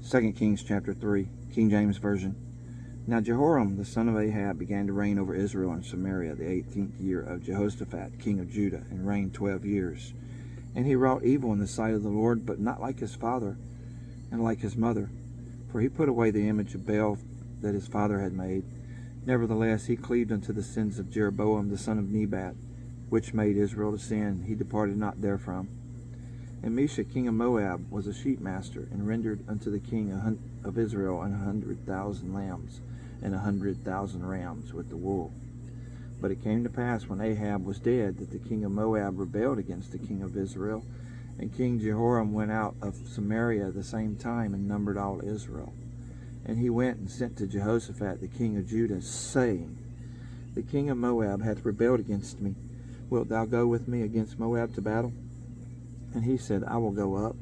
2 Kings chapter 3, King James Version. Now Jehoram the son of Ahab began to reign over Israel and Samaria the 18th year of Jehoshaphat king of Judah, and reigned 12 years. And he wrought evil in the sight of the Lord, but not like his father and like his mother. For he put away the image of Baal that his father had made. Nevertheless he cleaved unto the sins of Jeroboam the son of Nebat, which made Israel to sin. He departed not therefrom. And Mesha king of Moab was a sheep master, and rendered unto the king of Israel 100,000 lambs and 100,000 rams with the wool. But it came to pass, when Ahab was dead, that the king of Moab rebelled against the king of Israel. And King Jehoram went out of Samaria at the same time, and numbered all Israel. And he went and sent to Jehoshaphat the king of Judah, saying, The king of Moab hath rebelled against me. Wilt thou go with me against Moab to battle? And he said, I will go up.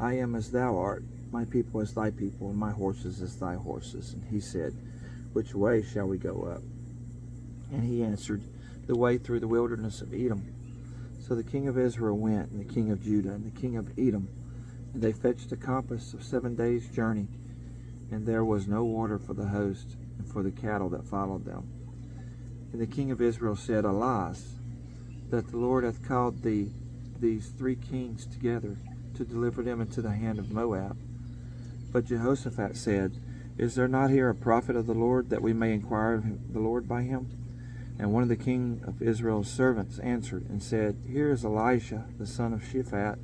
I am as thou art, my people as thy people, and my horses as thy horses. And he said, Which way shall we go up? And he answered, The way through the wilderness of Edom. So the king of Israel went, and the king of Judah, and the king of Edom, and they fetched a compass of 7 days' journey, and there was no water for the host, and for the cattle that followed them. And the king of Israel said, Alas, that the Lord hath called these 3 kings together, to deliver them into the hand of Moab. But Jehoshaphat said, Is there not here a prophet of the Lord, that we may inquire of the Lord by him? And one of the king of Israel's servants answered and said, Here is Elisha the son of Shaphat,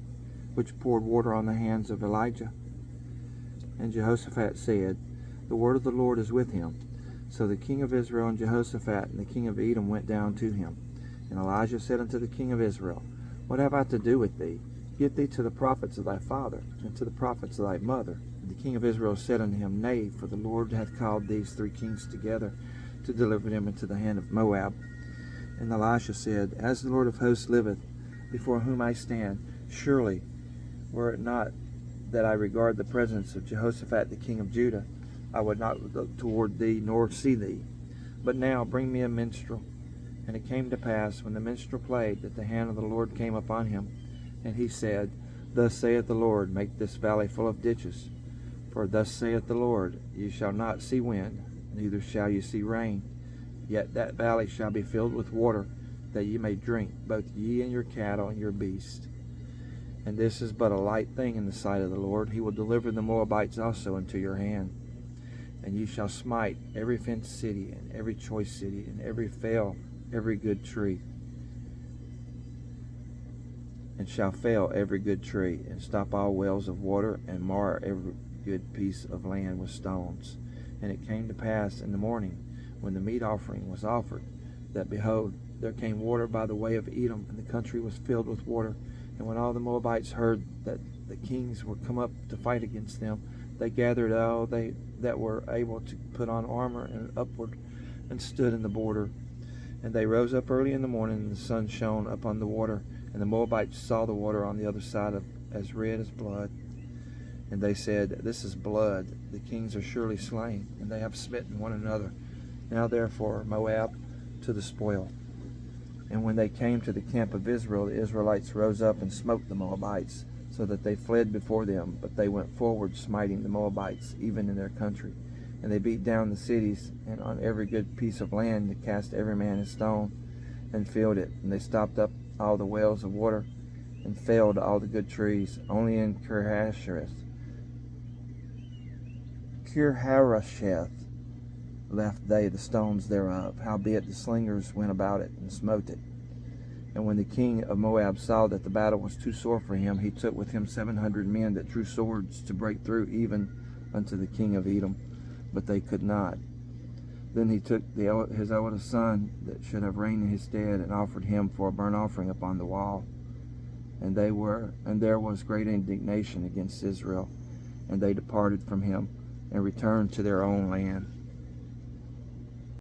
which poured water on the hands of Elijah. And Jehoshaphat said, The word of the Lord is with him. So the king of Israel and Jehoshaphat and the king of Edom went down to him. And Elijah said unto the king of Israel, What have I to do with thee? Get thee to the prophets of thy father, and to the prophets of thy mother. And the king of Israel said unto him, Nay, for the Lord hath called these 3 kings together, to deliver them into the hand of Moab. And Elisha said, As the Lord of hosts liveth, before whom I stand, surely, were it not that I regard the presence of Jehoshaphat the king of Judah, I would not look toward thee, nor see thee. But now bring me a minstrel. And it came to pass, when the minstrel played, that the hand of the Lord came upon him. And he said, Thus saith the Lord, Make this valley full of ditches. For thus saith the Lord, Ye shall not see wind, neither shall ye see rain. Yet that valley shall be filled with water, that ye may drink, both ye and your cattle and your beasts. And this is but a light thing in the sight of the Lord. He will deliver the Moabites also into your hand. And ye shall smite every fenced city, and every choice city, and every every good tree, and shall fell every good tree, and stop all wells of water, and mar every good piece of land with stones. And it came to pass in the morning, when the meat offering was offered, that, behold, there came water by the way of Edom, and the country was filled with water. And when all the Moabites heard that the kings were come up to fight against them, they gathered all they that were able to put on armor and upward, and stood in the border. And they rose up early in the morning, and the sun shone upon the water, and the Moabites saw the water on the other side as red as blood. And they said, This is blood, the kings are surely slain, and they have smitten one another. Now therefore, Moab, to the spoil. And when they came to the camp of Israel, the Israelites rose up and smote the Moabites, so that they fled before them. But they went forward, smiting the Moabites, even in their country. And they beat down the cities, and on every good piece of land they cast every man a stone, and filled it. And they stopped up all the wells of water, and felled all the good trees. Only in Kirharasheth left they the stones thereof. Howbeit the slingers went about it, and smote it. And when the king of Moab saw that the battle was too sore for him, he took with him 700 men that drew swords to break through even unto the king of Edom, but they could not. Then he took his eldest son that should have reigned in his stead, and offered him for a burnt offering upon the wall. And there was great indignation against Israel, and they departed from him, and returned to their own land.